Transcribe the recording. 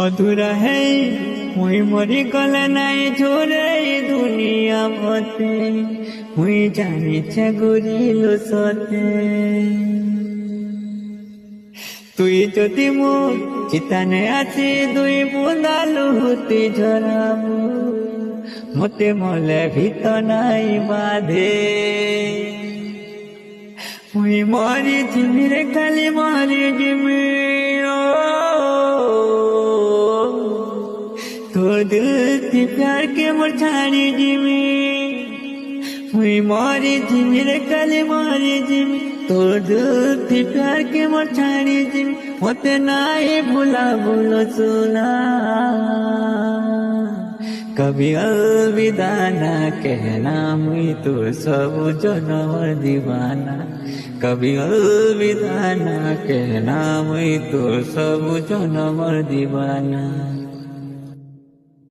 অধুরা হে মুই মরি গলে নাই ঝরে দুনিয়া মতে মুই জানিছে ঘুরিল সতে তুই যদি মোর চিতানে আছি দুই বুঁদালু হুতি ঝরাবু মতে মলে ভিত নাই বাঁধে মুই মরি জিমি রে খালি মরি জিমি তোর দিল से प्यार के मोर छाड़ी जिमी मुई मरी जिमी रे खाली मरी जिमी तोर दिल से प्यार के मोर छाड़ी जिमी मते नाई भूला बोलो सुना कभी अलविदा ना कहना मुई तो सब जनम दीवाना कभी अलविदा ना कहना मुई तो सब जनम दीवाना।